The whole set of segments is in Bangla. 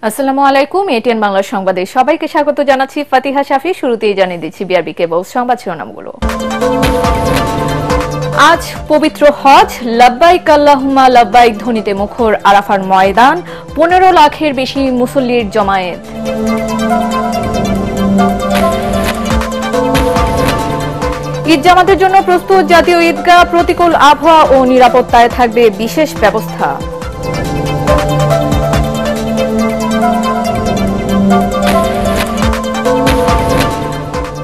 আসসালামু আলাইকুম। এটিএন বাংলা সংবাদে সবাইকে স্বাগত জানাচ্ছি। ফাতিহা শাফি। শুরুতেই জানিয়ে দিচ্ছি বিআরবি কেবল সংবাদ শিরোনামগুলো। আজ পবিত্র হজ, লাব্বাইক আল্লাহুম্মা লাব্বাইক ধ্বনিতে মুখর আরাফার ময়দান, 15 লাখের বেশি মুসল্লির জমায়েত। ঈদ জামাতের জন্য প্রস্তুত জাতীয় ঈদগাহ, প্রতিকূল আবহাওয়া ও নিরাপত্তায় থাকবে বিশেষ ব্যবস্থা।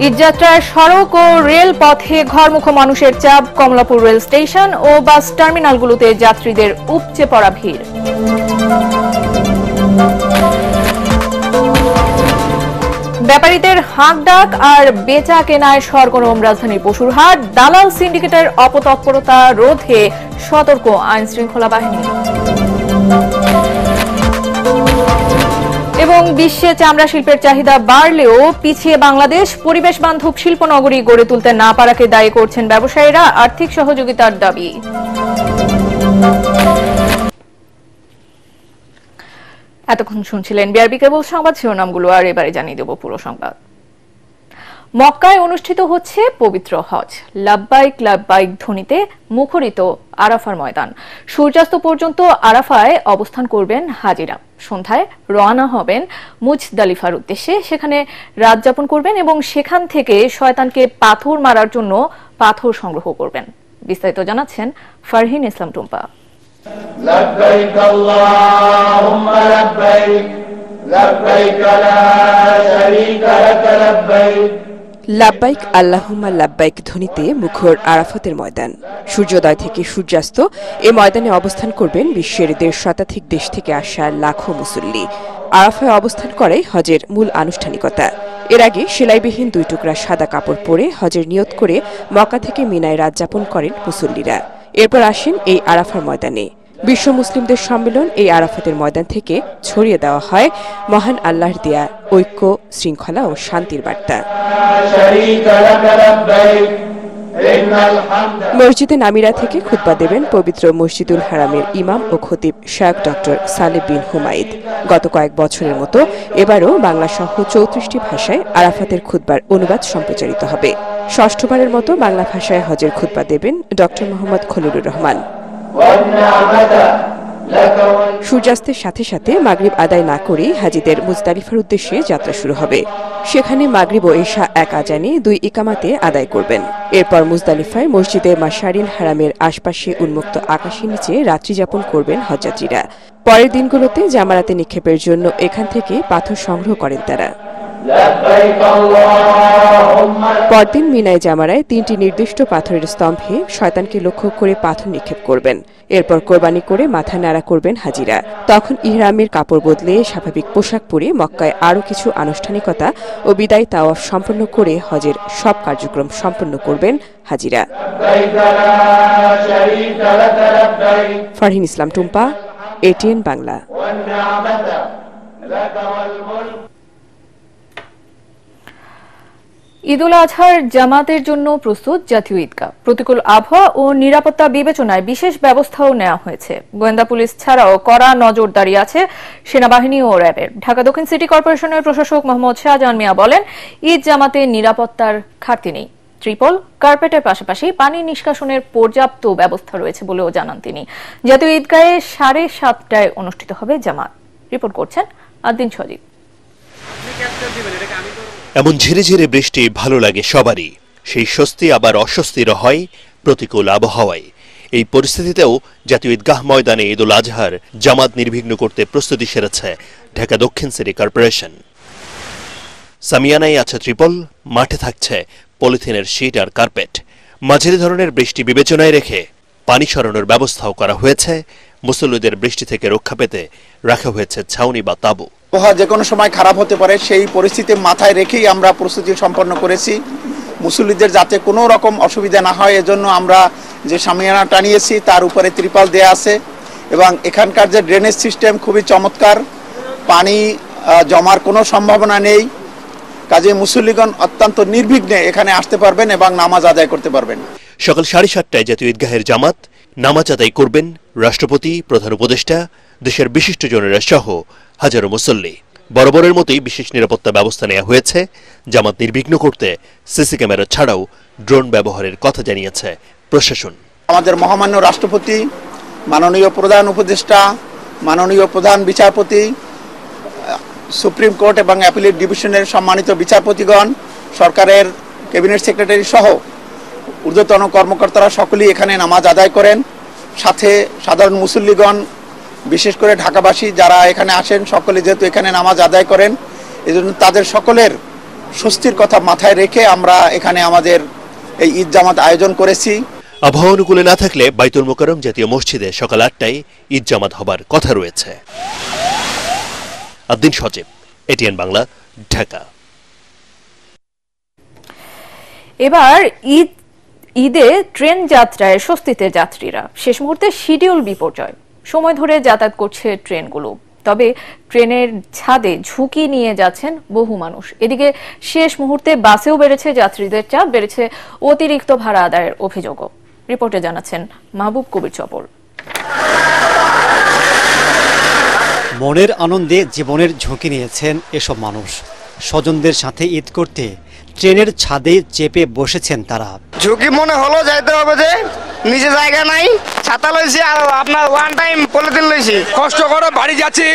ঈদযাত্রায় সড়ক ও রেল পথে ঘরমুখো মানুষের চাপ, কমলাপুর রেল স্টেশন ও বাস টার্মিনালগুলোতে যাত্রীদের উপচে পড়া ভিড়। ব্যাপারীদের হাঁক ডাক আর বেচা কেনায় সরগরম রাজধানীর পশুর হাট, দালাল সিন্ডিকেটের অপতৎপরতা রোধে সতর্ক আইন শৃঙ্খলা বাহিনী। এবং বিশ্বে চামড়া শিল্পের চাহিদা বাড়লেও পিছিয়ে বাংলাদেশ, পরিবেশ বান্ধব শিল্পনগরী গড়ে তুলতে না পারাকে দায়ী করছেন ব্যবসায়ীরা, আর্থিক সহযোগিতার দাবি। এতক্ষণ শুনছিলেন বিআরবি কেবল সংবাদ শিরোনামগুলো, আর এবারে জানিয়ে দেব পুরো সংবাদ। মক্কায় অনুষ্ঠিত হচ্ছে পবিত্র হজ, লাব্বাইক লাব্বাইক ধ্বনিতে মুখরিত আরাফার ময়দান। সূর্যাস্ত পর্যন্ত আরাফায় অবস্থান করবেন হাজিরা। সন্ধ্যায় রওনা হবেন মুজদালিফার উদ্দেশ্যে, সেখানে রাত যাপন করবেন এবং সেখান থেকে শয়তানকে পাথর মারার জন্য পাথর সংগ্রহ করবেন। বিস্তারিত জানাচ্ছেন ফারহিন ইসলাম টুম্পা। লাব্বাইক আল্লাহুম্মা লাব্বাইক, লাব্বাইক লা শারীকা লাক লাব্বাইক। লাব্বাইক আল্লাহুম্মা লাব্বাইক ধ্বনিতে মুখর আরাফাতের ময়দান। সূর্যোদয় থেকে সূর্যাস্ত এ ময়দানে অবস্থান করবেন বিশ্বের 1.5 শতাধিক দেশ থেকে আসা লাখো মুসল্লি। আরাফায় অবস্থান করে হজের মূল আনুষ্ঠানিকতা। এর আগে সেলাইবিহীন 2 টুকরা সাদা কাপড় পরে হজের নিয়ত করে মক্কা থেকে মিনায় রাত যাপন করেন মুসল্লিরা। এরপর আসেন এই আরাফার ময়দানে। বিশ্ব মুসলিমদের সম্মেলন এই আরাফাতের ময়দান থেকে ছড়িয়ে দেওয়া হয় মহান আল্লাহর দেয়া ঐক্য, শৃঙ্খলা ও শান্তির বার্তা। মসজিদে নামিরা থেকে খুতবা দেবেন পবিত্র মসজিদুল হারামের ইমাম ও খতিব শায়খ ডক্টর সালেহ বিন হুমাইদ। গত কয়েক বছরের মতো এবারও বাংলা সহ 34টি ভাষায় আরাফাতের খুতবার অনুবাদ সম্প্রচারিত হবে। ষষ্ঠবারের মতো বাংলা ভাষায় হজের খুতবা দেবেন ডক্টর মোহাম্মদ খলিলুর রহমান। সূর্যাস্তের সাথে সাথে মাগরিব আদায় না করেই হাজিদের মুজদালিফার উদ্দেশ্যে যাত্রা শুরু হবে। সেখানে মাগরিব ও এশা এক আজানে 2 ইকামাতে আদায় করবেন। এরপর মুজদালিফায় মসজিদে মাশারিল হারামের আশপাশে উন্মুক্ত আকাশের নিচে রাত্রি যাপন করবেন হজযাত্রীরা। পরের দিনগুলোতে জামারাতে নিক্ষেপের জন্য এখান থেকে পাথর সংগ্রহ করেন তারা। পরদিন মিনায় জামারায় 3টি নির্দিষ্ট পাথরের স্তম্ভে শয়তানকে লক্ষ্য করে পাথর নিক্ষেপ করবেন। এরপর কোরবানি করে মাথা নাড়া করবেন হাজিরা। তখন ইহরামের কাপড় বদলে স্বাভাবিক পোশাক পরে মক্কায় আরও কিছু আনুষ্ঠানিকতা ও বিদায় তাওয়াফ সম্পন্ন করে হজের সব কার্যক্রম সম্পন্ন করবেন হাজিরা। ফারহিন ইসলাম টুম্পা, এটিএন বাংলা। ঈদুল আজহার জামাতের জন্য প্রস্তুত জাতীয় ঈদগাহ, প্রতিকূল আবহাওয়া ও নিরাপত্তা বিবেচনায় বিশেষ ব্যবস্থাও নেওয়া হয়েছে। গোয়েন্দা পুলিশ ছাড়াও কড়া নজরদারি আছে সেনাবাহিনী ও র্যাবের। ঢাকা দক্ষিণ সিটি কর্পোরেশনের প্রশাসক মোহাম্মদ শাহজাহান মিয়া বলেন, ঈদ জামাতে নিরাপত্তার ঘাটতি নেই। ত্রিপল, কার্পেটের পাশাপাশি পানি নিষ্কাশনের পর্যাপ্ত ব্যবস্থা রয়েছে বলেও জানান তিনি। জাতীয় ঈদগাহে 7:30টায় অনুষ্ঠিত হবে জামাত। রিপোর্ট করছেন আদ্দিন সজীব। এমন ঝিরিঝিরি বৃষ্টি ভালো লাগে সবারই, সেই স্বস্তি আবার অস্বস্তির হয় প্রতিকূল আবহাওয়ায়। এই পরিস্থিতিতেও জাতীয় ঈদগাহ ময়দানে ঈদুল আজহার জামাত নির্বিঘ্ন করতে প্রস্তুতি সেরেছে ঢাকা দক্ষিণ সিটি কর্পোরেশন। সামিয়ানায় আছে ত্রিপল, মাঠে থাকছে পলিথিনের শীট আর কার্পেট। মাঝারি ধরনের বৃষ্টি বিবেচনায় রেখে পানি সরানোর ব্যবস্থাও করা হয়েছে। মুসল্লিদের বৃষ্টি থেকে রক্ষা পেতে রাখা হয়েছে ছাউনি বা তাঁবু। আবহাওয়া যে কোনো সময় খারাপ হতে পারে, সেই পরিস্থিতি মাথায় রেখেই আমরা প্রস্তুতি সম্পন্ন করেছি। মুসল্লিদের যাতে কোনো রকম অসুবিধা না হয় এজন্য আমরা যে সামিয়ানা টানিয়েছি তার উপরে ত্রিপাল দেয়া আছে এবং এখানকার যে ড্রেনেজ সিস্টেম খুবই চমৎকার, পানি জমার কোনো সম্ভাবনা নেই। কাজে মুসল্লিগণ অত্যন্ত নির্বিঘ্নে এখানে আসতে পারবেন এবং নামাজ আদায় করতে পারবেন। সকাল 7:30টায় জাতীয় ঈদগাহের জামাত নামাজ আদায় করবেন রাষ্ট্রপতি, প্রধান উপদেষ্টা, দেশের বিশিষ্টজনেরা সহ হাজারো মুসল্লি। বরাবরের মতোই বিশেষ নিরাপত্তা ব্যবস্থা নেওয়া হয়েছে। জামাত নির্বিঘ্ন করতে সিসি ক্যামেরা ছাড়াও ড্রোন ব্যবহারের কথা জানিয়েছে প্রশাসন। আমাদের মহামান্য রাষ্ট্রপতি, মাননীয় প্রধান উপদেষ্টা, মাননীয় প্রধান বিচারপতি, সুপ্রিম কোর্ট এবং অ্যাপিলেট ডিভিশনের সম্মানিত বিচারপতিগণ, সরকারের ক্যাবিনেট সেক্রেটারি সহ ঊর্ধ্বতন কর্মকর্তারা সকলেই এখানে নামাজ আদায় করেন। সাথে সাধারণ মুসল্লিগণ, বিশেষ করে ঢাকাবাসী যারা এখানে আসেন, সকলে যেহেতু এখানে নামাজ আদায় করেন, এজন্য তাদের সকলের স্বস্তির কথা মাথায় রেখে আমরা এখানে আমাদের এই ঈদ জামাত আয়োজন করেছি। আবহাওয়া অনুকূলে না থাকলে বাইতুল মোকাররম জাতীয় মসজিদে সকাল 8টায় ঈদ জামাত হবার কথা রয়েছে। আদ্দিন সজীব, এটিএন বাংলা, ঢাকা। এবার ঈদে ট্রেন যাত্রায় স্বস্তিতে যাত্রীরা। শেষ মুহূর্তে শিডিউল বিপর্যয়, সময় ধরে যাতায়াত করছে ট্রেনগুলো। তবে ট্রেনের ছাদে ঝুঁকি নিয়ে যাচ্ছেন বহু মানুষ। এদিকে শেষ মুহূর্তে বাসেও বেড়েছে যাত্রীদের চাপ, বেড়েছে অতিরিক্ত ভাড়া আদায়ের অভিযোগও। রিপোর্টে জানাচ্ছেন মাহবুব কবির চপল। মনের আনন্দে জীবনের ঝুঁকি নিয়েছেন এসব মানুষ। স্বজনদের সাথে ঈদ করতে ট্রেনের ছাদে চেপে বসেছেন তারা। ঝুঁকি মনে হলো, যাইতে হবে যে নিচে জায়গা নাই, ছাতা লইছি আর আপনার ওয়ান টাইম পলিথিন লইছি। কষ্ট করে বাড়ি যাচ্ছি,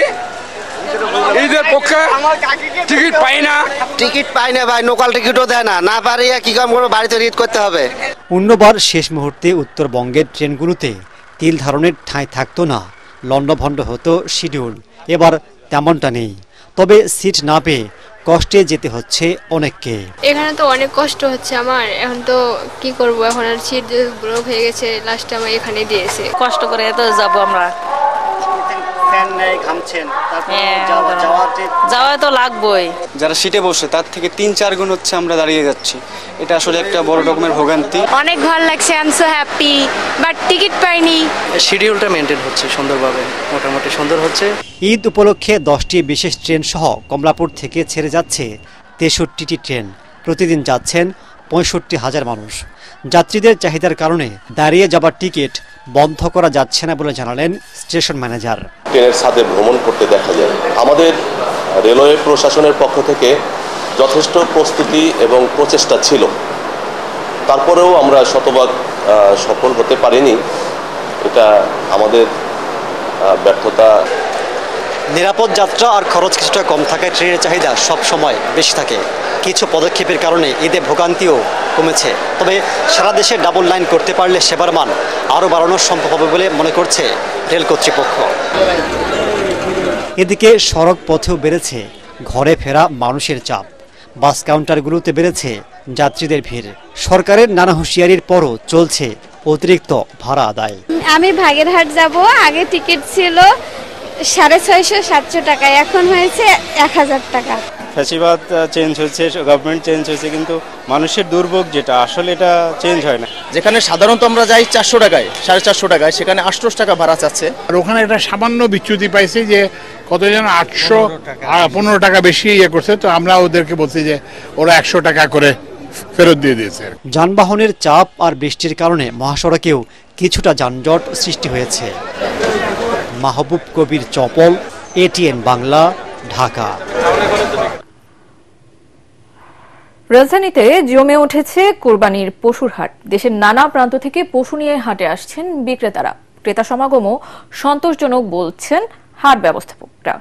ঈদের পক্ষে টিকিট পাই না ভাই, লোকাল টিকিটও দেয় না, না পারিয়া কি কাম করে বাড়িতে ঈদ করতে হবে। অন্যবার শেষ মুহূর্তে উত্তরবঙ্গের ট্রেনগুলোতে তিল ধারণের ঠাঁই থাকতো না, লন্ডভন্ড হতো শিডিউল। এবার তেমনটা নেই, তবে সিট না পেয়ে কষ্টে যেতে হচ্ছে অনেককে। এখানে তো অনেক কষ্ট হচ্ছে আমার, এখন তো কি করব, এখন আর সিট ব্লক হয়ে গেছে, লাস্টে আমার এখানে দিয়েছে। কষ্ট করে তো যাবো আমরা, যাওয়া তো লাগবেই। যারা সিটে বসে তার থেকে 3-4 গুণ হচ্ছে আমরা দাঁড়িয়ে যাচ্ছি। এটা আসলে একটা বড় রকমের ভোগান্তি। অনেক ভালো লাগছে, I am so happy, but ticket পাইনি। শিডিউলটা মেনটেন হচ্ছে সুন্দরভাবে, মোটামুটি সুন্দর হচ্ছে। ঈদ উপলক্ষে 10টি বিশেষ ট্রেন সহ কমলাপুর থেকে ছেড়ে যাচ্ছে 63টি ট্রেন। প্রতিদিন যাচ্ছেন 65,000 মানুষ। যাত্রীদের চাহিদার কারণে দাঁড়িয়ে যাবার টিকিট বন্ধ করা যাচ্ছে না বলে জানালেন স্টেশন ম্যানেজার। ট্রেনের ছাদে ভ্রমণ করতে দেখা যায়। আমাদের রেলওয়ে প্রশাসনের পক্ষ থেকে যথেষ্ট প্রস্তুতি এবং প্রচেষ্টা ছিল, তারপরেও আমরা শতভাগ সফল হতে পারিনি। এটা আমাদের ব্যর্থতা। নিরাপদ যাত্রা আর খরচ কিছুটা কম থাকায় ট্রেনের চাহিদা সব সময় বেশি থাকে। কিছু পদক্ষেপের কারণে ঈদে ভোগান্তিও কমেছে। তবে সারা দেশে ডাবল লাইন করতে পারলে সেবার মান আরও বাড়ানো সম্ভব হবে বলে মনে করছে রেল কর্তৃপক্ষ। এদিকে সড়ক পথেও বেড়েছে ঘরে ফেরা মানুষের চাপ। বাস কাউন্টারগুলোতে বেড়েছে যাত্রীদের ভিড়। সরকারের নানা হুঁশিয়ারির পরও চলছে অতিরিক্ত ভাড়া আদায়। আমি ভাগেরহাট যাব, আগে টিকিট ছিল 650-700 টাকা, এখন হয়েছে 1000 টাকা। ফ্যাসিবাদ চেঞ্জ হয়েছে, গভর্নমেন্ট চেঞ্জ হয়েছে, কিন্তু মানুষের দুর্ভোগ যেটা আসলে এটা চেঞ্জ হয় না। যেখানে সাধারণত আমরা যাই 400 টাকায়, 450 টাকায়, সেখানে 800 টাকা ভাড়া চাচ্ছে। আর ওখানে একটা সামান্য বিচ্যুতি পাইছি যে কত যেন 815 টাকা বেশি করছে, তো আমরা ওদেরকে বলছি যে ওরা 100 টাকা করে ফেরত দিয়ে দিয়েছে। যানবাহনের চাপ আর বৃষ্টির কারণে মহাসড়কেও কিছুটা যানজট সৃষ্টি হয়েছে। মাহবুব কবির চপল, এটিএন বাংলা, ঢাকা। রাজধানীতে জমে উঠেছে কোরবানির পশুর হাট। দেশের নানা প্রান্ত থেকে পশু নিয়ে হাটে আসছেন বিক্রেতারা। ক্রেতা সমাগমও সন্তোষজনক বলছেন হাট ব্যবস্থাপকরা।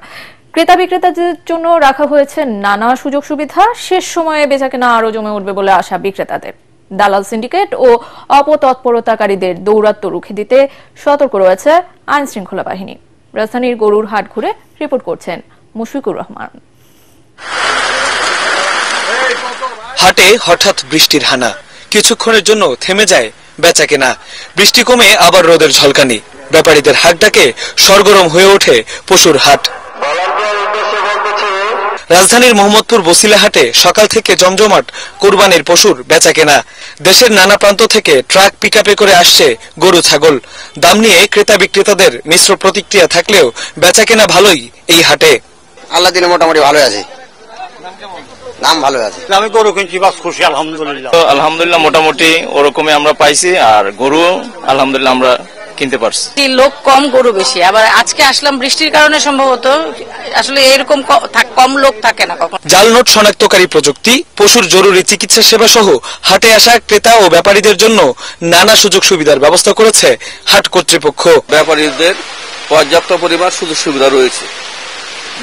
ক্রেতা বিক্রেতাদের জন্য রাখা হয়েছে নানা সুযোগ সুবিধা। শেষ সময়ে বেচাকেনা আরও জমে উঠবে বলে আশা বিক্রেতাদের। দালাল সিন্ডিকেট ও অপতৎপরতাকারীদের দৌরাত্ম্য রুখে দিতে সতর্ক রয়েছে আইন শৃঙ্খলা বাহিনী। রাজধানীর গরুর হাট ঘুরে রিপোর্ট করছেন মুশফিকুর রহমান। হাটে হঠাৎ বৃষ্টির হানা, কিছুক্ষণের জন্য থেমে যায় বেচাকেনা। বৃষ্টি কমে আবার রোদের ঝলকানি। ব্যাপারীদের হাট ডাকে সরগরম হয়ে ওঠে পশুর হাট। রাজধানীর মোহাম্মদপুর বসিলা হাটে সকাল থেকে জমজমাট কোরবানির পশুর বেচাকেনা। দেশের নানা প্রান্ত থেকে ট্রাক পিকআপে করে আসছে গরু ছাগল। দাম নিয়ে ক্রেতা বিক্রেতাদের মিশ্র প্রতিক্রিয়া থাকলেও বেচাকেনা ভালোই এই হাটে। আল্লাহ দিনে মোটামুটি ভালো আছে, নাম ভালো আছে। আমি গরু কিনছি, বাস খুশি আলহামদুলিল্লাহ। আলহামদুলিল্লাহ মোটামুটি ওরকমই আমরা পাইছি, আর গরু আলহামদুলিল্লাহ আমরা কিনতে পারছি। লোক কম, গরু বেশি। আবার আজকে আসলাম বৃষ্টির কারণে সম্ভবত আসলে এরকম কম লোক থাকে না কখন। জাল নোট শনাক্তকারী প্রযুক্তি, পশুর জরুরি চিকিৎসা সেবা সহ হাটে আসা ক্রেতা ও ব্যাপারীদের জন্য নানা সুযোগ সুবিধার ব্যবস্থা করেছে হাট কর্তৃপক্ষ। ব্যাপারীদের পর্যাপ্ত পরিমাণ সুযোগ সুবিধা রয়েছে,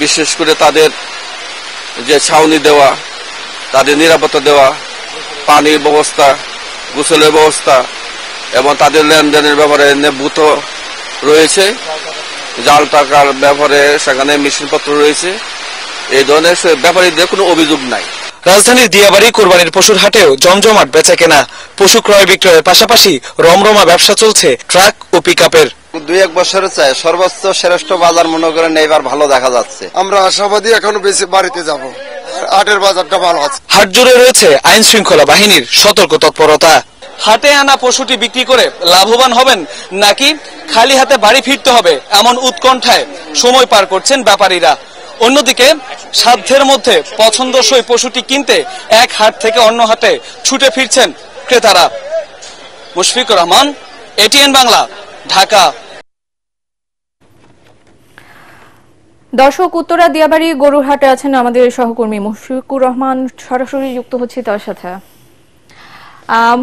বিশেষ করে তাদের যে ছাউনি দেওয়া, তাদের নিরাপত্তা দেওয়া, পানির ব্যবস্থা, গোসলের ব্যবস্থা এবং তাদের লেনদেনের ব্যাপারে নিবদ্ধ রয়েছে। জাল টাকার ব্যাপারে সেখানে মেশিনপত্র রয়েছে। এই ধরনের ব্যাপারীদের কোনো অভিযোগ নাই। রাজধানীর দিয়াবাড়ি কোরবানির পশুর হাটেও জমজমাট বেচা কেনা, পশু ক্রয় বিক্রয়ের পাশাপাশি রমরমা ব্যবসা চলছে ট্রাক ও পিকআপের। 2-1 বছরে চাই সর্বোচ্চ শ্রেষ্ঠ বাজার মনে করেন এবার ভালো দেখা যাচ্ছে। আমরা আশাবাদী এখনো বেশি বাড়িতে যাব, হাটের বাজারটা ভালো আছে। হাট জুড়ে রয়েছে আইন শৃঙ্খলা বাহিনীর সতর্ক তৎপরতা। হাটে আনা পশুটি বিক্রি করে লাভবান হবেন নাকি খালি হাতে বাড়ি ফিরতে হবে এমন উৎকণ্ঠায় সময় পার করছেন ব্যাপারীরা। অন্যদিকে সাধ্যের মধ্যে পছন্দসই পশুটি কিনতে এক হাট থেকে অন্য হাটে ছুটে ফিরছেন ক্রেতারা। মুশফিকুর রহমান, এটিএন বাংলা, ঢাকা। দর্শক, উত্তরা দিয়াবাড়ি গরুর হাটে আছেন আমাদের সহকর্মী মুশফিকুর রহমান, সরাসরি যুক্ত হচ্ছি তার সাথে।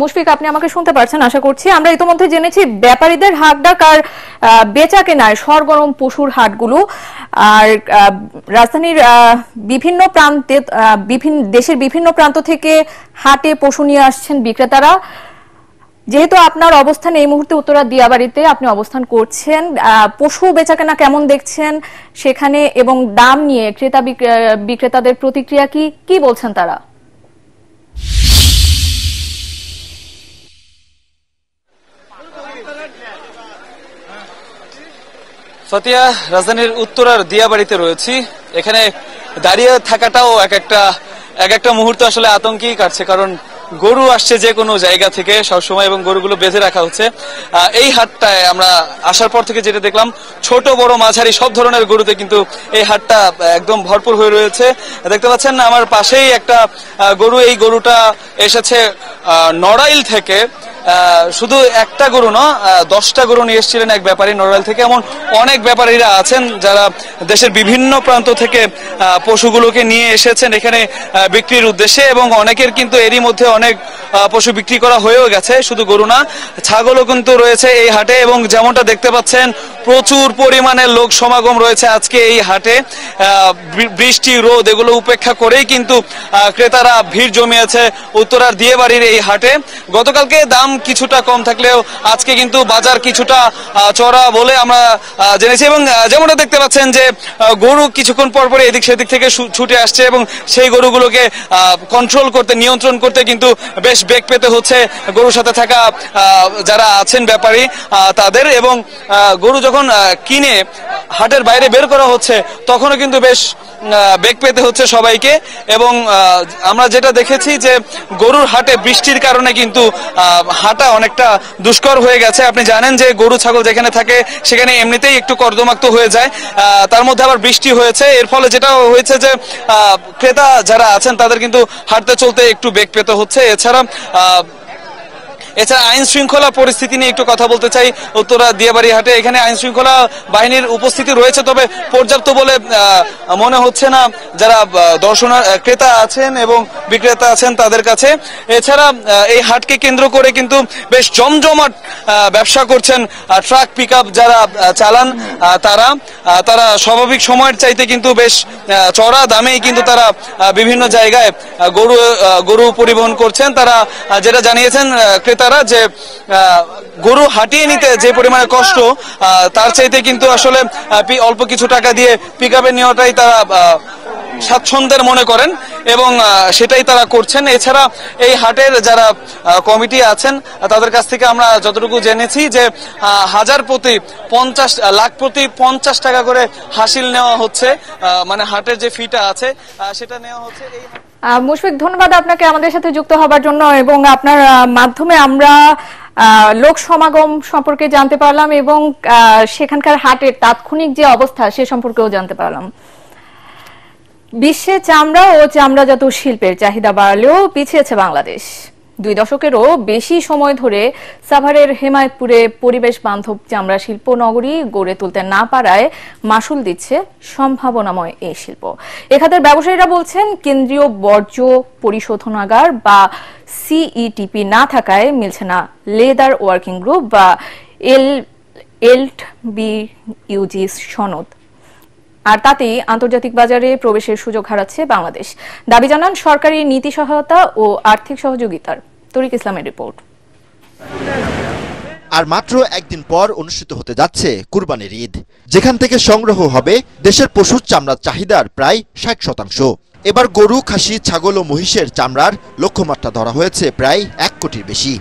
মুশফিক, আপনি আমাকে শুনতে পারছেন আশা করছি। আমরা ইতিমধ্যে জেনেছি ব্যাপারীদের হাট ডাক আর বেচা কেনায় সরগরম পশুর হাটগুলো। আর রাজধানীর বিভিন্ন প্রান্তে, দেশের বিভিন্ন প্রান্ত থেকে হাটে পশু নিয়ে আসছেন বিক্রেতারা। যেহেতু আপনার অবস্থান এই মুহূর্তে উত্তরা দিয়াবাড়িতে আপনি অবস্থান করছেন, পশু বেচাকেনা কেমন দেখছেন সেখানে, এবং দাম নিয়ে ক্রেতা বিক্রেতাদের প্রতিক্রিয়া কি বলছেন তারা? ফাতিয়া, রাজধানীর উত্তরার দিয়াবাড়িতে রয়েছি। এখানে দাঁড়িয়ে থাকাটাও এক একটা মুহূর্ত আসলে আতঙ্কই কাটছে, কারণ গরু আসছে যে কোনো জায়গা থেকে সবসময় এবং গরুগুলো বেঁধে রাখা হচ্ছে। এই হাটটায় আমরা আসার পর থেকে যেটা দেখলাম, ছোট বড় মাঝারি সব ধরনের গরুতে কিন্তু এই হাটটা একদম ভরপুর হয়ে রয়েছে। দেখতে পাচ্ছেন আমার পাশেই একটা গরু, এই গরুটা এসেছে নড়াইল থেকে। শুধু একটা গরু না, 10টা গরু নিয়ে এসেছিলেন এক ব্যাপারী নড়াইল থেকে। এমন অনেক ব্যাপারীরা আছেন যারা দেশের বিভিন্ন প্রান্ত থেকে পশুগুলোকে নিয়ে এসেছেন এখানে বিক্রির উদ্দেশ্যে, এবং অনেকের কিন্তু এরই মধ্যে অনেক পশু বিক্রি করা হয়েও গেছে। শুধু গরু না, ছাগলও কিন্তু রয়েছে এই হাটে, এবং যেমনটা দেখতে পাচ্ছেন প্রচুর পরিমাণে লোক সমাগম রয়েছে আজকে এই হাটে। বৃষ্টি রোদ এগুলো উপেক্ষা করেই কিন্তু ক্রেতারা ভিড় জমিয়েছে উত্তরার দিয়াবাড়ির এই হাটে। গতকালকে দাম কিছুটা কম থাকলেও আজকে কিন্তু বাজার কিছুটা চড়া বলে আমরা জেনেছি, এবং যেমনটা দেখতে পাচ্ছেন যে গরু কিছুক্ষণ পর পরে এদিক সেদিক থেকে ছুটে আসছে, এবং সেই গরুগুলোকে কন্ট্রোল করতে, নিয়ন্ত্রণ করতে কিন্তু বেশ বেগ পেতে হচ্ছে গরুর সাথে থাকা যারা আছেন ব্যাপারী তাদের। এবং গরু যখন কিনে হাটের বাইরে বের করা হচ্ছে তখনও কিন্তু বেশ বেগ পেতে হচ্ছে সবাইকে। এবং আমরা যেটা দেখেছি যে গরুর হাটে বৃষ্টির কারণে কিন্তু হাঁটা অনেকটা দুষ্কর হয়ে গেছে। আপনি জানেন যে গরু ছাগল যেখানে থাকে সেখানে এমনিতেই একটু কর্দমাক্ত হয়ে যায়, তার মধ্যে আবার বৃষ্টি হয়েছে। এর ফলে যেটা হয়েছে যে ক্রেতা যারা আছেন তাদের কিন্তু হাঁটতে চলতে একটু বেগ পেতে হচ্ছে। এছাড়া আইন শৃঙ্খলা পরিস্থিতি নিয়ে একটু কথা বলতে চাই। উত্তরা দিয়াবাড়ি হাটে এখানে আইন শৃঙ্খলা বাহিনীর উপস্থিতি রয়েছে, তবে পর্যাপ্ত বলে মনে হচ্ছে না যারা ক্রেতা আছেন এবং বিক্রেতা আছেন তাদের কাছে। এছাড়া এই হাটকে কেন্দ্র করে কিন্তু বেশ জমজমাট ব্যবসা করছেন ট্রাক পিকআপ যারা চালান। তারা স্বাভাবিক সময়ের চাইতে কিন্তু বেশ চড়া দামেই কিন্তু তারা বিভিন্ন জায়গায় গরু পরিবহন করছেন। তারা যেটা জানিয়েছেন ক্রেতা যে গরু হাঁটিয়ে নিতে যে পরিমাণে কষ্ট, তার চাইতে কিন্তু আসলে অল্প কিছু টাকা দিয়ে পিকআপে নেওয়াটাই তারা স্বাচ্ছন্দ্যের মনে করেন, এবং সেটাই তারা করছেন। এছাড়া এই হাটের যারা কমিটি আছেন তাদের কাছ থেকে আমরা যতটুকু জেনেছি যে লাখ প্রতি 50 টাকা করে হাসিল নেওয়া হচ্ছে, মানে হাটের যে ফিটা আছে সেটা নেওয়া হচ্ছে। মুশফিক, ধন্যবাদ আপনাকে আমাদের সাথে যুক্ত হবার জন্য, এবং আপনার মাধ্যমে আমরা লোক সমাগম সম্পর্কে জানতে পারলাম এবং সেখানকার হাটের তাৎক্ষণিক যে অবস্থা সে সম্পর্কেও জানতে পারলাম। বিশ্বে চামড়া ও চামড়াজাত শিল্পের চাহিদা বাড়লেও পিছিয়েছে বাংলাদেশ। 2 দশকেরও বেশি সময় ধরে সাভারের হেমায়েতপুরে পরিবেশ বান্ধব চামড়া শিল্প নগরী গড়ে তুলতে না পারায় মাসুল দিচ্ছে সম্ভাবনাময় এই শিল্প। এখানের ব্যবসায়ীরা বলছেন, কেন্দ্রীয় বর্জ্য পরিশোধনাগার বা সিইটিপি না থাকায় মিলছে না লেদার ওয়ার্কিং গ্রুপ বা এলবিইউজি সনদ, আর তাতেই আন্তর্জাতিক বাজারে প্রবেশের সুযোগ হারাচ্ছে বাংলাদেশ। দাবি জানান সরকারি নীতি সহায়তা ও আর্থিক সহযোগিতার। তরিক ইসলামের রিপোর্ট। আর মাত্র একদিন পর অনুষ্ঠিত হতে যাচ্ছে কুরবানির ঈদ, যেখান থেকে সংগ্রহ হবে দেশের পশুর চামড়ার চাহিদার প্রায় 60%। এবার গরু, খাসি, ছাগল ও মহিষের চামড়ার লক্ষ্যমাত্রা ধরা হয়েছে প্রায় 1 কোটির বেশি।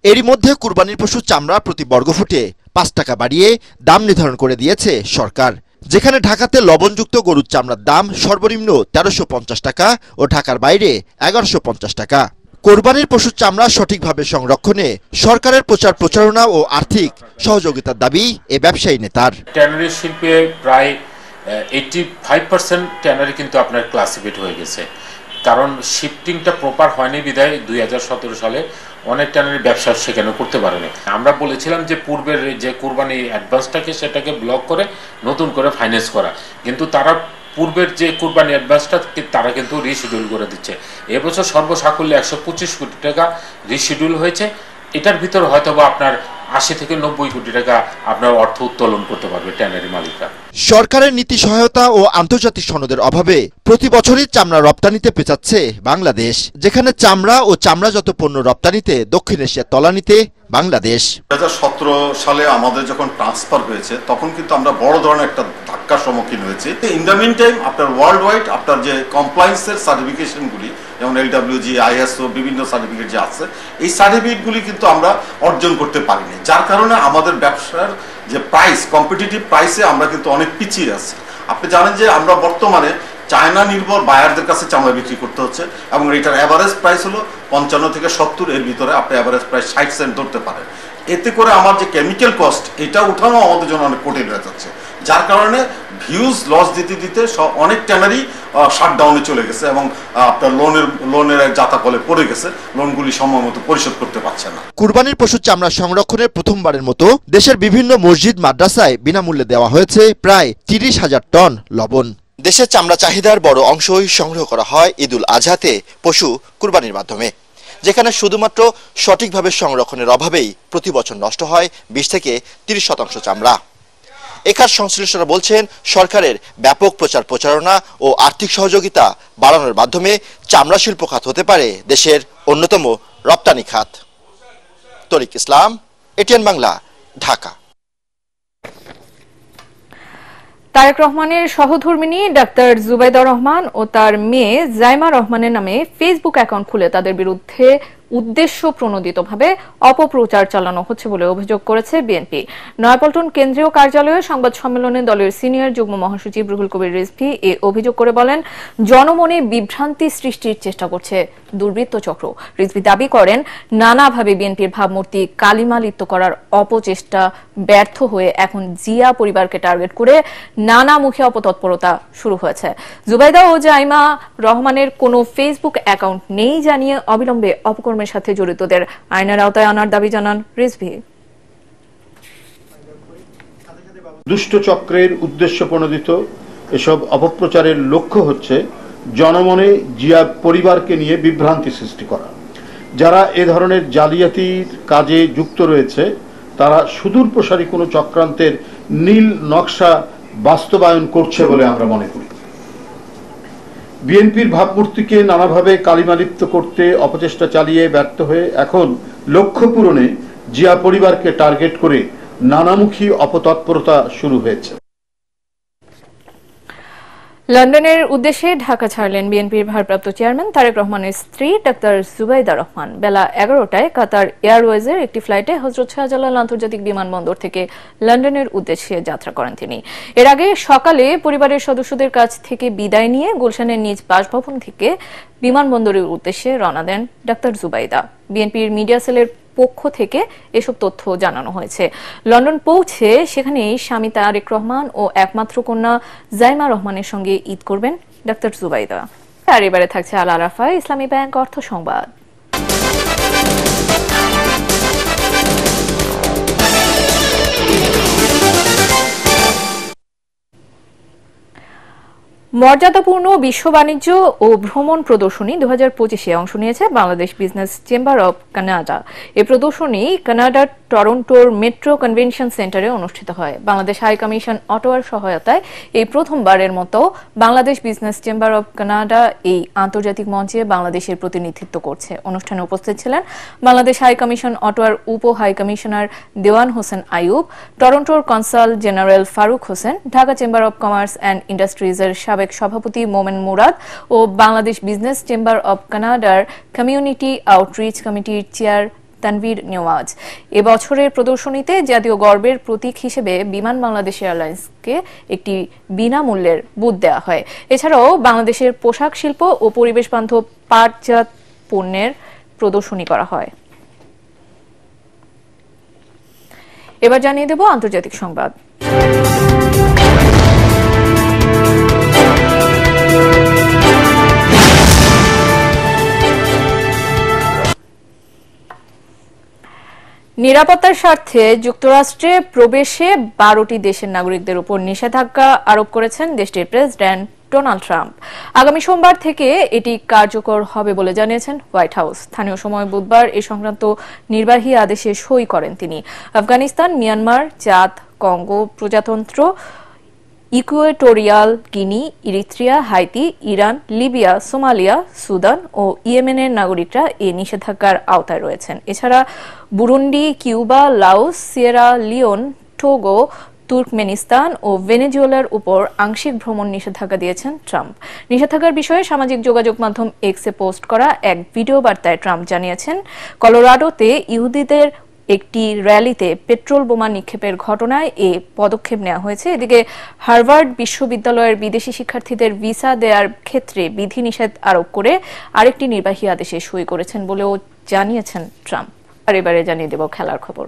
এরই মধ্যে কুরবানির পশুর চামড়া প্রতি বর্গফুটে 5 টাকা বাড়িয়ে দাম নির্ধারণ করে দিয়েছে সরকার, যেখানে ঢাকাতে লবণযুক্ত গরুর চামড়ার দাম সর্বনিম্ন 1350 টাকা ও ঢাকার বাইরে 1150 টাকা। কোরবানির পশুর চামড়া সঠিকভাবে সংরক্ষণে সরকারের প্রচার প্রচারণা ও আর্থিক সহযোগিতার দাবি এ ব্যবসায়ী নেতার। ট্যানারি শিল্পে প্রায় 85% ট্যানারি কিন্তু আপনার ক্লাসিফাইড হয়ে গেছে, কারণ শিফটিংটা প্রপার হয়নি বিধায় 2017 সালে অনেক ট্যানারি ব্যবসা সেখানে করতে পারেনি। আমরা বলেছিলাম যে পূর্বের যে কুরবানি অ্যাডভান্সটাকে সেটাকে ব্লক করে নতুন করে ফাইন্যান্স করা, কিন্তু তারা পূর্বের যে কুরবানি অ্যাডভান্সটা তারা কিন্তু রিশিডিউল করে দিচ্ছে। এবছর সর্বসাকুল্যে 125 কোটি টাকা রিশিডিউল হয়েছে। এটার ভিতরে হয়তো বা আপনার 80 থেকে 90 কোটি টাকা আপনার অর্থ উত্তোলন করতে পারবে ট্যানারি মালিকরা। সরকারের নীতি সহায়তা ও আন্তর্জাতিক সনদের অভাবে প্রতি বছরই চামড়া রপ্তানিতে পেঁচাচ্ছে বাংলাদেশ, যেখানে চামড়া ও চামড়াজাত পণ্য রপ্তানিতে দক্ষিণ এশিয়ার তলানিতে বাংলাদেশ। 2017 সালে আমাদের যখন ট্রান্সফার হয়েছে তখন কিন্তু আমরা বড় ধরনের একটা ধাক্কার সম্মুখীন হয়েছি। ইন দ্য মিন টাইম আপনার ওয়ার্ল্ড ওয়াইড আপনার যে কমপ্লায়েন্সের সার্টিফিকেশনগুলি, যেমন LWG, ISO বিভিন্ন সার্টিফিকেট যে আছে, এই সার্টিফিকেটগুলি কিন্তু আমরা অর্জন করতে পারিনি, যার কারণে আমাদের ব্যবসার যে প্রাইস, কম্পিটিটিভ প্রাইসে আমরা কিন্তু অনেক পিছিয়ে আছি। আপনি জানেন যে আমরা বর্তমানে চায়না নির্ভর বায়ারদের কাছে চামড়া বিক্রি করতে হচ্ছে, এবং এটার অ্যাভারেজ প্রাইস হলো 55 থেকে 70, এর ভিতরে আপনি অ্যাভারেজ প্রাইস 60 সেন্ট ধরতে পারেন। এতে করে আমার যে কেমিক্যাল কস্ট এটা উঠানো আমাদের জন্য অনেক কঠিন হয়ে যাচ্ছে, যার কারণে ভিউজ লস দিতে দিতে অনেক ট্যানারি শাটডাউনে চলে গেছে এবং আপনার লোনের জাতাকলে পড়ে গেছে, লোনগুলি সময় মতো পরিশোধ করতে পারছে না। কুরবানির পশুর চামড়া সংরক্ষণের প্রথমবারের মতো দেশের বিভিন্ন মসজিদ, মাদ্রাসায় বিনামূল্যে দেওয়া হয়েছে প্রায় 30,000 টন লবণ। দেশের চামড়া চাহিদার বড় অংশই সংগ্রহ করা হয় ঈদুল আজহাতে পশু কুরবানির মাধ্যমে, যেখানে শুধুমাত্র সঠিকভাবে সংরক্ষণের অভাবেই প্রতি বছর নষ্ট হয় 20 থেকে 30% চামড়া। এখার সংশ্লিষ্টরা বলছেন, সরকারের ব্যাপক প্রচার প্রচারণা ও আর্থিক সহযোগিতা বাড়ানোর মাধ্যমে চামড়া শিল্প খাত হতে পারে দেশের অন্যতম রপ্তানি খাত। তরিক ইসলাম, এটিএন বাংলা, ঢাকা। তারেক রহমানের সহধর্মিণী ডাক্তার জুবাইদা রহমান ও তার মেয়ে জাইমা রহমানের নামে ফেসবুক অ্যাকাউন্ট খুলে তাদের বিরুদ্ধে উদ্দেশ্য প্রণোদিতভাবে অপপ্রচার চালানো হচ্ছে বলে অভিযোগ করেছে বিএনপি। নয়াপল্টন কেন্দ্রীয় কার্যালয়ে সংবাদ সম্মেলনে দলের সিনিয়র যুগ্ম মহাসচিব রুহুল কবির রিজভী এ অভিযোগ করে বলেন, জনমনে বিভ্রান্তি সৃষ্টির চেষ্টা করছে দুর্বৃত্ত চক্র। রিজভী দাবি করেন, নানাভাবে বিএনপির ভাবমূর্তি কালিমালিপ্ত করার অপচেষ্টা ব্যর্থ হয়ে এখন জিয়া পরিবারকে টার্গেট করে নানামুখী অপতৎপরতা শুরু হয়েছে। জুবাইদা ও জাইমা রহমানের কোনো ফেসবুক অ্যাকাউন্ট নেই জানিয়ে অবিলম্বে অপকর্মের সাথে জড়িতদের আইনের আওতায় আনার দাবি জানান রিজভী। দুষ্ট চক্রের উদ্দেশ্য প্রণোদিত এসব অপপ্রচারের লক্ষ্য হচ্ছে জনমনে জিয়া পরিবারকে নিয়ে বিভ্রান্তি সৃষ্টি করা। যারা এ ধরনের জালিয়াতির কাজে যুক্ত রয়েছে তারা সুদূর প্রসারী কোনো চক্রান্তের নীল নকশা বাস্তবায়ন করছে বলে আমরা মনে করি। বিএনপির ভাবমূর্তিকে নানাভাবে কালিমালিপ্ত করতে অপচেষ্টা চালিয়ে ব্যর্থ হয়ে এখন লক্ষ্য পূরণে জিয়া পরিবারকে টার্গেট করে নানামুখী অপতৎপরতা শুরু হয়েছে। লন্ডনের উদ্দেশ্যে ঢাকা ছাড়লেন বিএনপির ভারপ্রাপ্ত চেয়ারম্যান তারেক রহমানের স্ত্রী ডাক্তার জুবাইদা রহমান। বেলা 11টায় কাতার এয়ারওয়েজের একটি ফ্লাইটে হযরত শাহজালাল আন্তর্জাতিক বিমানবন্দর থেকে লন্ডনের উদ্দেশ্যে যাত্রা করেন তিনি। এর আগে সকালে পরিবারের সদস্যদের কাছ থেকে বিদায় নিয়ে গুলশানের নিজ বাসভবন থেকে বিমানবন্দরের উদ্দেশ্যে রওনা দেন ডাক্তার জুবাইদা। বিএনপির মিডিয়া সেলের পক্ষ থেকে এসব তথ্য জানানো হয়েছে। লন্ডন পৌঁছে সেখানেই স্বামী তারেক রহমান ও একমাত্র কন্যা জাইমা রহমানের সঙ্গে ঈদ করবেন ডাক্তার জুবাইদা। আর এবারে থাকছে আল আরাফা ইসলামী ব্যাংক অর্থ সংবাদ। মর্যাদাপূর্ণ বিশ্ব বাণিজ্য ও ভ্রমণ প্রদর্শনী 2025-এ অংশ নিয়েছে Bangladesh business chamber of Canada. এই প্রদর্শনী কানাডার টরন্টোর মেট্রো কনভেনশন সেন্টারে অনুষ্ঠিত হয়। বাংলাদেশ হাই কমিশন অটোয়ার সহায়তায় এই প্রথমবারের মতো Bangladesh business chamber of Canada এই আন্তর্জাতিক মঞ্চে বাংলাদেশের প্রতিনিধিত্ব করছে। অনুষ্ঠানে উপস্থিত ছিলেন বাংলাদেশ হাই কমিশন অটোয়ার উপ হাই কমিশনার দেওয়ান হোসেন আইয়ুব, টরন্টোর consul general Faruk Hossain, Dhaka chamber of commerce and ইন্ডাস্ট্রিজের সাবেক সভাপতি মোমেন মুরাদ ও বাংলাদেশ বিজনেস চেম্বার অব কানাডার কমিউনিটি আউটরিচ কমিটির চেয়ার তানভীর নেওয়াজ। এবছরের প্রদর্শনীতে জাতীয় গর্বের প্রতীক হিসেবে বিমান বাংলাদেশ এয়ারলাইন্সকে একটি বিনামূল্যের বুথ দেওয়া হয়। এছাড়াও বাংলাদেশের পোশাক শিল্প ও পরিবেশ বান্ধব পাটজাত পণ্যের প্রদর্শনী করা হয়। এবার জানিয়ে দেব আন্তর্জাতিক সংবাদ। নিরাপত্তার স্বার্থে যুক্তরাষ্ট্রে প্রবেশে 12টি দেশের নাগরিকদের উপর নিষেধাজ্ঞা আরোপ করেছেন দেশটির প্রেসিডেন্ট ডোনাল্ড ট্রাম্প। আগামী সোমবার থেকে এটি কার্যকর হবে বলে জানিয়েছেন হোয়াইট হাউস। স্থানীয় সময় বুধবার এ সংক্রান্ত নির্বাহী আদেশে সই করেন তিনি। আফগানিস্তান, মিয়ানমার, চাদ, কঙ্গো প্রজাতন্ত্র, Equatorial Guinea, Eritrea, Haiti, Iran, Libya, Somalia, Sudan ও ইয়েমেনের নাগরিকরা এই নিষেধাজ্ঞার আওতায় রয়েছেন। এছাড়া Burundi, Cuba, Laos, Sierra Leone, Togo, Turkmenistan ও ভেনেজুয়েলার উপর আংশিক ভ্রমণ নিষেধাজ্ঞা দিয়েছেন ট্রাম্প। নিষেধাজ্ঞার বিষয়ে সামাজিক যোগাযোগ মাধ্যম এক্সে পোস্ট করা এক ভিডিও বার্তায় ট্রাম্প জানিয়েছেন, কলোরাডোতে ইহুদিদের একটি র্যালিতে পেট্রোল বোমা নিক্ষেপের ঘটনায় এ পদক্ষেপ নেওয়া হয়েছে। এদিকে হার্ভার্ড বিশ্ববিদ্যালয়ের বিদেশি শিক্ষার্থীদের ভিসা দেওয়ার ক্ষেত্রে বিধিনিষেধ আরোপ করে আরেকটি নির্বাহী আদেশে সই করেছেন বলেও জানিয়েছেন ট্রাম্প। আর এবারে জানিয়ে দেব খেলার খবর।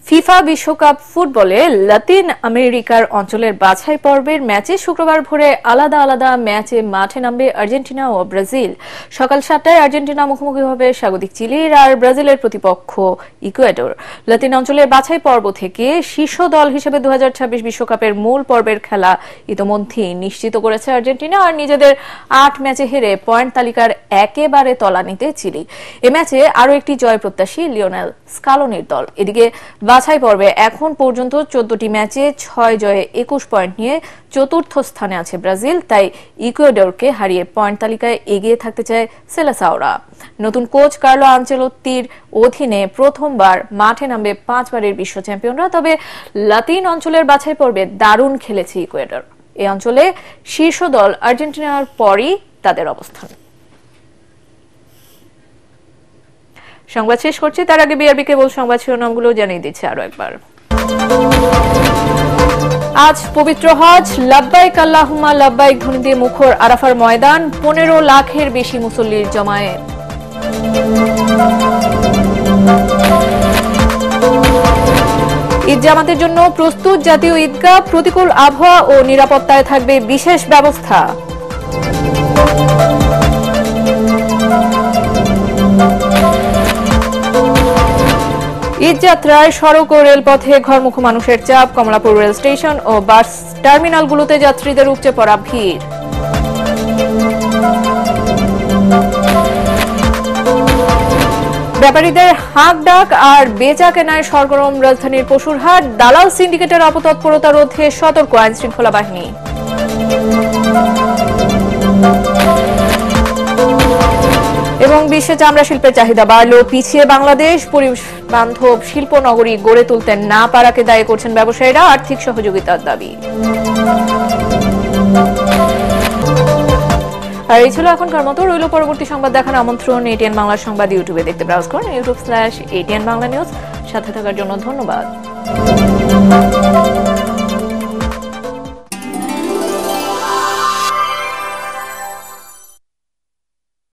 ফিফা বিশ্বকাপ ফুটবলে লাতিন আমেরিকার অঞ্চলের বাছাই পর্বের ম্যাচে শুক্রবার ভোরে আলাদা আলাদা ম্যাচে মাঠে নামবে আর্জেন্টিনা ও ব্রাজিল। সকাল 7টায় আর্জেন্টিনা মুখোমুখি হবে স্বাগতিক চিলির, আর ব্রাজিলের প্রতিপক্ষ ইকুয়েডর। লাতিন অঞ্চলের বাছাই পর্ব থেকে শীর্ষ দল হিসেবে 2026 বিশ্বকাপের মূল পর্বের খেলা ইতোমধ্যেই নিশ্চিত করেছে আর্জেন্টিনা, আর নিজেদের 8 ম্যাচে হেরে পয়েন্ট তালিকার একেবারে তলানিতে চিলি। এ ম্যাচে আরও একটি জয় প্রত্যাশী লিওনেল স্কালোনির দল। এদিকে বাছাই পর্বে এখন পর্যন্ত 14টি ম্যাচে 6 জয়ে 21 পয়েন্ট নিয়ে চতুর্থ স্থানে আছে ব্রাজিল। তাই ইকুয়েডরকে হারিয়ে পয়েন্ট তালিকায় এগিয়ে থাকতে চায় সেলেসাওরা। নতুন কোচ কার্লো আনচেলোত্তির অধীনে প্রথমবার মাঠে নামবে 5 বারের বিশ্ব চ্যাম্পিয়নরা। তবে লাতিন অঞ্চলের বাছাই পর্বে দারুণ খেলেছে ইকুয়েডর। এই অঞ্চলে শীর্ষ দল আর্জেন্টিনার পরই তাদের অবস্থান। সংবাদ শেষ করছি, তার আগে বিআরবি কেবল সংবাদ শিরোনামগুলো জানিয়ে দিচ্ছে আরো একবার। আজ পবিত্র হজ, লাব্বাইক আল্লাহুম্মা লাব্বাইক ধ্বনি দিয়ে মুখর আরাফার ময়দান, 15 লাখের বেশি মুসল্লির জমায়েত। ঈদ জামাতের জন্য প্রস্তুত জাতীয় ঈদগাহ, প্রতিকূল আবহাওয়া ও নিরাপত্তায় থাকবে বিশেষ ব্যবস্থা। ঈদযাত্রায় সড়ক ও রেলপথে ঘরমুখো মানুষের চাপ, কমলাপুর রেল স্টেশন ও বাস টার্মিনালগুলোতে যাত্রীদের উপচে পড়া ভিড়। ব্যাপারীদের হাঁক ডাক আর বেচা কেনায় সরগরম রাজধানীর পশুরহাট, দালাল সিন্ডিকেটের অপতৎপরতা রোধে সতর্ক আইন শৃঙ্খলা বাহিনী। এবং বিশ্বে চামড়া শিল্পের চাহিদা বাড়লেও পিছিয়ে বাংলাদেশ, পরিবেশ বান্ধব শিল্প নগরী গড়ে তুলতে না পারাকে দায়ী করছেন ব্যবসায়ীরা, আর্থিক সহযোগিতার দাবি। আর এই ছিল এখনকার মতো। রইল পরবর্তী সংবাদ দেখার আমন্ত্রণ। এটিএন বাংলা সংবাদ ইউটিউবে দেখতে ব্রাউজ করুন, youtube/ATN বাংলা নিউজ। সাথে থাকার জন্য ধন্যবাদ।